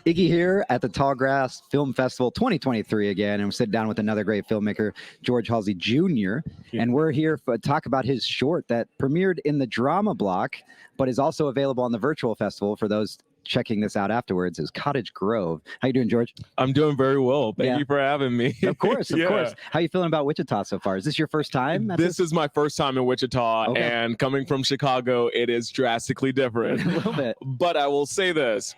Iggy here at the Tallgrass Film Festival 2023 again, and we're sitting down with another great filmmaker, George Ellzey Jr., and we're here to talk about his short that premiered in the drama block, but is also available on the virtual festival for those checking this out afterwards. Is Cottage Grove. How you doing, George? I'm doing very well. Thank you for having me. Of course, of course. How you feeling about Wichita so far? Is this your first time? This is my first time in Wichita, and coming from Chicago, it is drastically different. A little bit. But I will say this.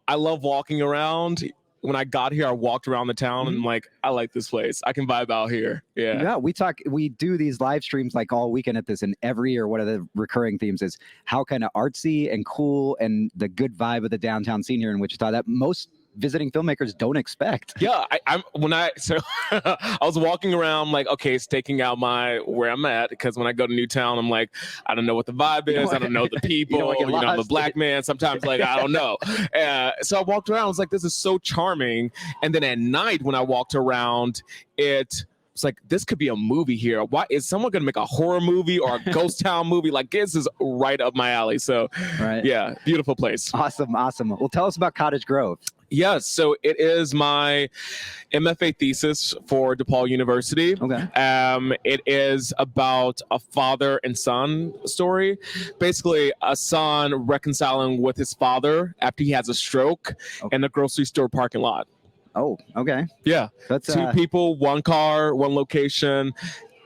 I love walking around. When I got here, I walked around the town and I'm like, I like this place. I can vibe out here. Yeah, we do these live streams like all weekend at this, and every year one of the recurring themes is how kind of artsy and cool and the good vibe of the downtown scene here in Wichita that most visiting filmmakers don't expect. Yeah, I was walking around like, okay, staking out where I'm at, because when I go to Newtown, I'm like, I don't know what the vibe is. I don't know the people. I'm a black man. Sometimes like, I don't know. So I walked around. I was like, this is so charming. And then at night when I walked around, it's like, this could be a movie here. Why is someone going to make a horror movie or a ghost town movie? Like, this is right up my alley. So yeah, beautiful place. Awesome. Well, tell us about Cottage Grove. Yes, so it is my MFA thesis for DePaul University. Okay. It is about a father and son story. Basically, a son reconciling with his father after he has a stroke in a grocery store parking lot. Oh, okay. Yeah. That's two people, one car, one location,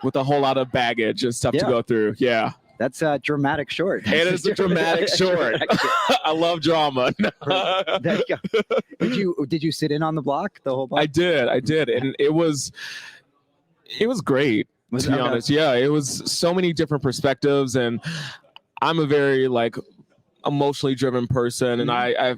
with a whole lot of baggage and stuff to go through. Yeah. That's a dramatic short. It is a dramatic short. I love drama. There you go. Did you sit in on the block, the whole block? I did. And it was great, to be honest. Yeah, it was so many different perspectives, and I'm a very emotionally driven person, and I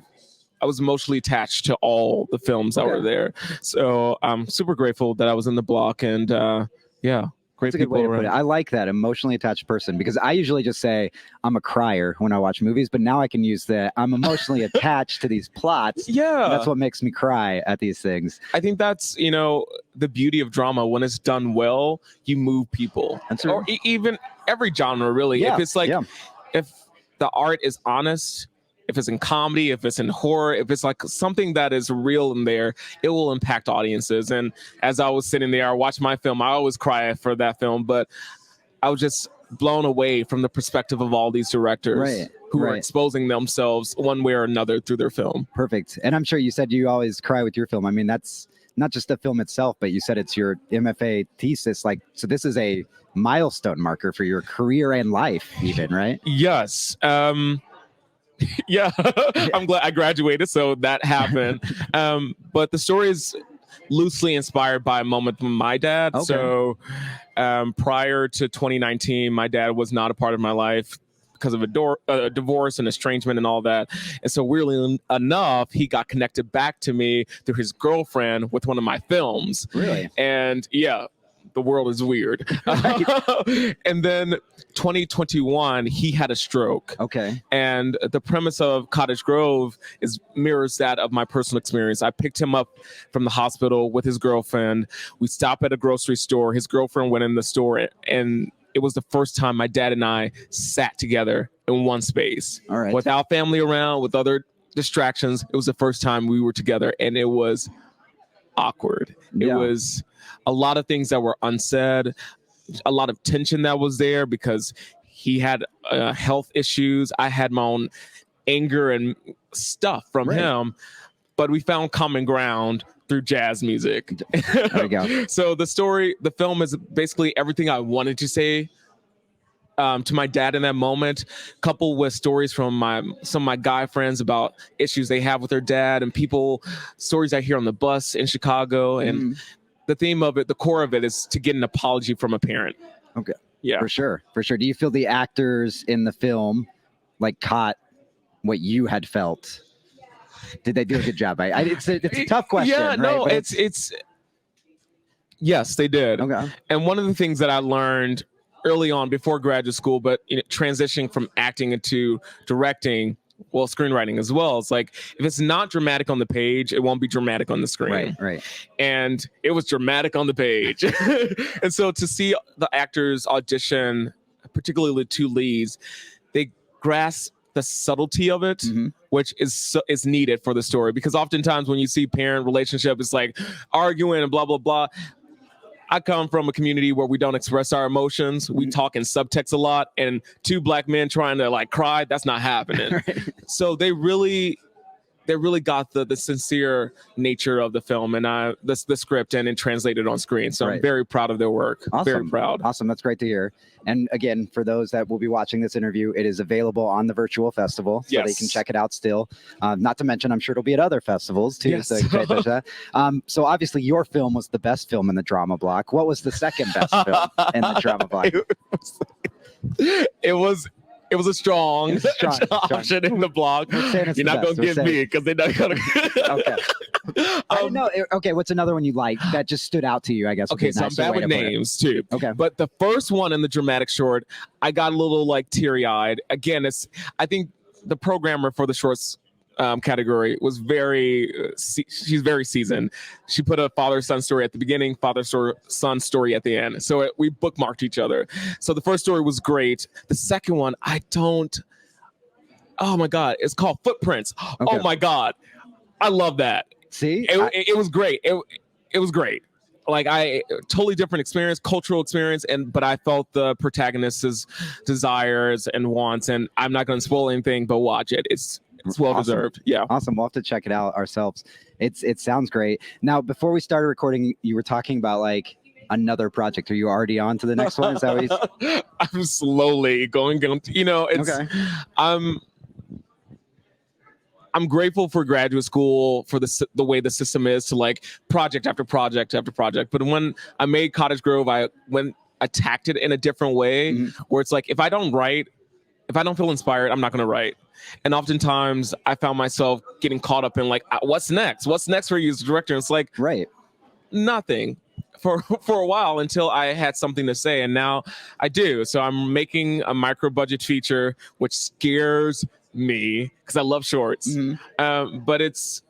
was emotionally attached to all the films that were there. So I'm super grateful that I was in the block, and yeah. That's a good way to put it. I like that, emotionally attached person, because I usually just say I'm a crier when I watch movies, but now I can use that I'm emotionally attached to these plots. Yeah. That's what makes me cry at these things. I think that's, the beauty of drama. When it's done well, you move people. That's right. Or even every genre, really. Yeah. If it's if the art is honest, if it's in comedy, if it's in horror, if it's something that is real in there, it will impact audiences. And as I was sitting there, I watched my film. I always cry for that film, but I was just blown away from the perspective of all these directors who are exposing themselves one way or another through their film. Perfect. And I'm sure you said you always cry with your film. I mean, that's not just the film itself, but you said it's your MFA thesis. So this is a milestone marker for your career and life even, right? Yes. Yeah, I'm glad I graduated, so that happened. But the story is loosely inspired by a moment from my dad. Okay. So prior to 2019, my dad was not a part of my life because of a divorce and estrangement and all that. And so weirdly enough, he got connected back to me through his girlfriend with one of my films. Really? And yeah. The world is weird. And then 2021, he had a stroke. Okay. And the premise of Cottage Grove mirrors that of my personal experience. I picked him up from the hospital with his girlfriend. We stopped at a grocery store. His girlfriend went in the store, and it was the first time my dad and I sat together in one space. All right. Without family around, with other distractions. It was the first time we were together, and it was awkward. It was a lot of things that were unsaid, a lot of tension that was there because he had health issues. I had my own anger and stuff from him, but we found common ground through jazz music. There you go. So the film is basically everything I wanted to say to my dad in that moment, coupled with stories from some of my guy friends about issues they have with their dad, and stories I hear on the bus in Chicago. And the theme of it, the core of it, is to get an apology from a parent. Okay. Yeah. For sure. Do you feel the actors in the film caught what you had felt? Did they do a good job? It's a tough question. Yeah, no, right? it's yes, they did. Okay. And one of the things that I learned early on before graduate school, but transitioning from acting into directing, screenwriting as well. It's if it's not dramatic on the page, it won't be dramatic on the screen. Right. And it was dramatic on the page. And so to see the actors audition, particularly the two leads, they grasp the subtlety of it, which is needed for the story. Because oftentimes when you see parent relationship, it's like arguing and blah, blah, blah. I come from a community where we don't express our emotions. We talk in subtext a lot, and two black men trying to like cry, that's not happening. Right. So they really got the sincere nature of the film and the script and translated on screen. So I'm very proud of their work. Awesome. Very proud. Awesome. That's great to hear. And again, for those that will be watching this interview, it is available on the virtual festival, so they can check it out still. Not to mention, I'm sure it'll be at other festivals too. Yes. So, so obviously your film was the best film in the drama block. What was the second best film in the drama block? It was a strong option in the blog. You're not going to give me because they're not going to. Okay. I don't know. Okay, what's another one you like that just stood out to you, I guess? Okay, so I'm bad with names too. Okay. But the first one in the dramatic short, I got a little like teary-eyed. Again, I think the programmer for the shorts category was she's very seasoned. She put a father-son story at the beginning, father-son story at the end. So we bookmarked each other. So the first story was great. The second one, oh my God, it's called Footprints. Okay. Oh my God. I love that. See? It was great. It was great. Like totally different experience, cultural experience, but I felt the protagonist's desires and wants, and I'm not going to spoil anything, but watch it. It's well deserved. Yeah. Awesome. We'll have to check it out ourselves. It sounds great. Now, before we started recording, you were talking about like another project. Are you already on to the next one? Is that what I'm slowly going, it's, okay. I'm grateful for graduate school, for the way the system is to like project after project after project. But when I made Cottage Grove, I attacked it in a different way where it's like, if I don't feel inspired, I'm not going to write. And oftentimes I found myself getting caught up in like, what's next? What's next for you as a director? And it's like, nothing for a while until I had something to say. And now I do. So I'm making a micro budget feature, which scares me because I love shorts. But it's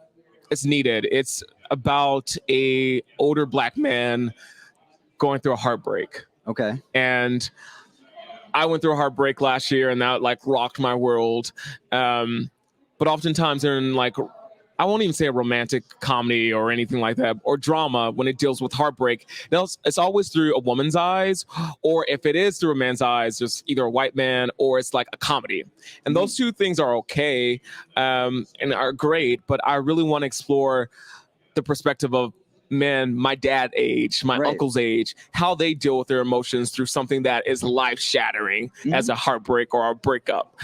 needed. It's about a older black man going through a heartbreak. Okay. And I went through a heartbreak last year, and that like rocked my world. But oftentimes they're in like, I won't even say a romantic comedy or anything like that, or drama when it deals with heartbreak. It's always through a woman's eyes, or if it is through a man's eyes, there's either a white man or it's like a comedy. And those two things are okay and are great, but I really want to explore the perspective of men my dad age, my uncle's age, how they deal with their emotions through something that is life-shattering as a heartbreak or a breakup.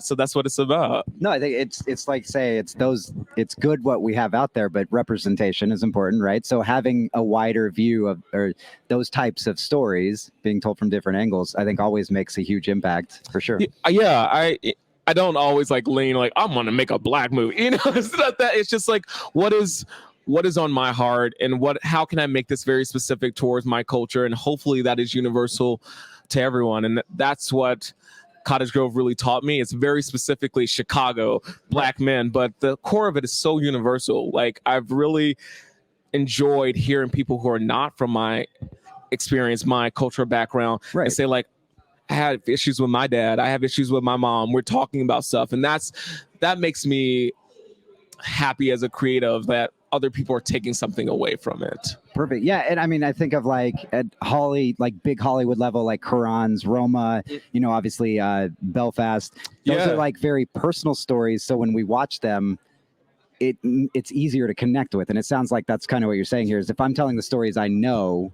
So that's what it's about. No, I think it's like, say, it's good what we have out there, but representation is important, right? So having a wider view of those types of stories being told from different angles, I think always makes a huge impact for sure. Yeah, I don't always like lean like I'm gonna make a black movie. It's not that. It's just like what is on my heart and how can I make this very specific towards my culture, and hopefully that is universal to everyone. And that's what Cottage Grove really taught me. It's very specifically Chicago, black men, but the core of it is so universal. Like I've really enjoyed hearing people who are not from my experience, my cultural background, and say like, I had issues with my dad. I have issues with my mom. We're talking about stuff. And that makes me happy as a creative that other people are taking something away from it. Perfect. Yeah. And I mean, I think of like at big Hollywood level, like Quran's, Roma, obviously Belfast. Those are like very personal stories. So when we watch them, it's easier to connect with. And it sounds like that's kind of what you're saying here is if I'm telling the stories I know,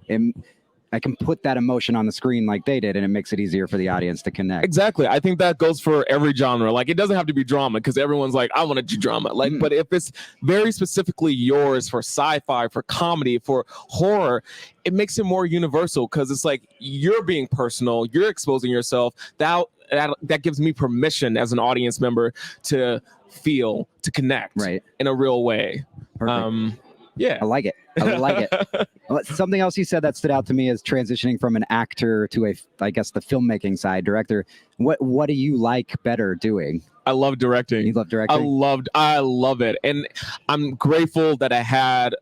I can put that emotion on the screen like they did, and it makes it easier for the audience to connect. Exactly. I think that goes for every genre. Like, it doesn't have to be drama because everyone's like, I want to do drama. Like, but if it's very specifically yours for sci-fi, for comedy, for horror, it makes it more universal because it's like you're being personal, you're exposing yourself. That gives me permission as an audience member to feel, to connect in a real way. Perfect. Yeah. I like it. I like it. Something else you said that stood out to me is transitioning from an actor to I guess the filmmaking side, director. What do you like better doing? I love directing. You love directing? I love it. And I'm grateful that I had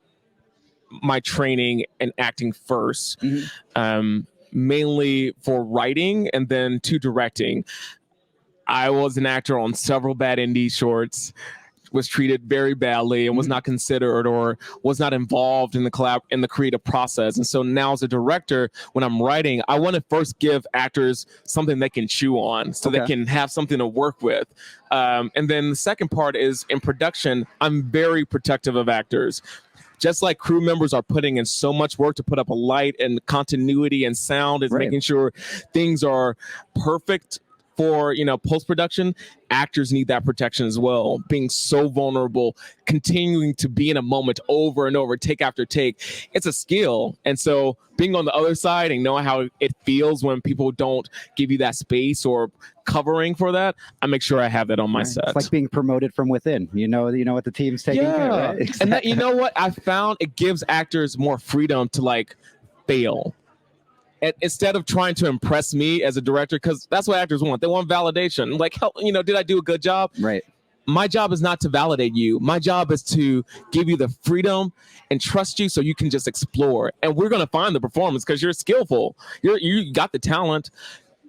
my training in acting first, mainly for writing and then to directing. I was an actor on several bad indie shorts, was treated very badly and was not considered or was not involved in the creative process. And so now as a director, when I'm writing, I want to first give actors something they can chew on so they can have something to work with. And then the second part is in production, I'm very protective of actors. Just like crew members are putting in so much work to put up a light and continuity and sound is making sure things are perfect for, post-production, actors need that protection as well. Being so vulnerable, continuing to be in a moment over and over, take after take, it's a skill. And so being on the other side and knowing how it feels when people don't give you that space or covering for that, I make sure I have that on my set. It's like being promoted from within. You know what the team's taking care of, right? Exactly. And that, you know what? I found it gives actors more freedom to fail. And instead of trying to impress me as a director, because that's what actors want. They want validation. Like, did I do a good job? Right. My job is not to validate you. My job is to give you the freedom and trust you so you can just explore. And we're going to find the performance because you're skillful. You got the talent.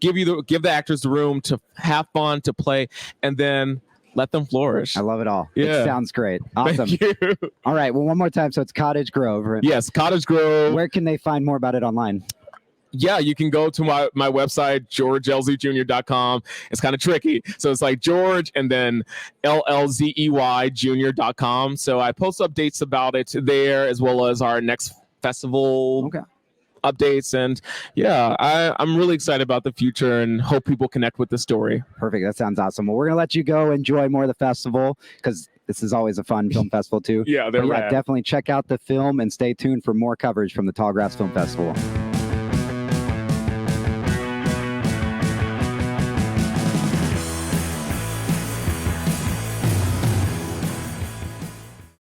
Give the actors the room to have fun, to play, and then let them flourish. I love it all. Yeah. It sounds great. Awesome. Thank you. All right. Well, one more time. So it's Cottage Grove, right? Yes, Cottage Grove. Where can they find more about it online? Yeah, you can go to my website, georgeellzeyjr.com. It's kind of tricky. So it's like George and then Ellzey Jr.com. So I post updates about it there as well as our next festival updates. And yeah, I'm really excited about the future and hope people connect with the story. Perfect. That sounds awesome. Well, we're going to let you go enjoy more of the festival because this is always a fun film festival too. Yeah, they're rad. Definitely check out the film and stay tuned for more coverage from the Tallgrass Film Festival.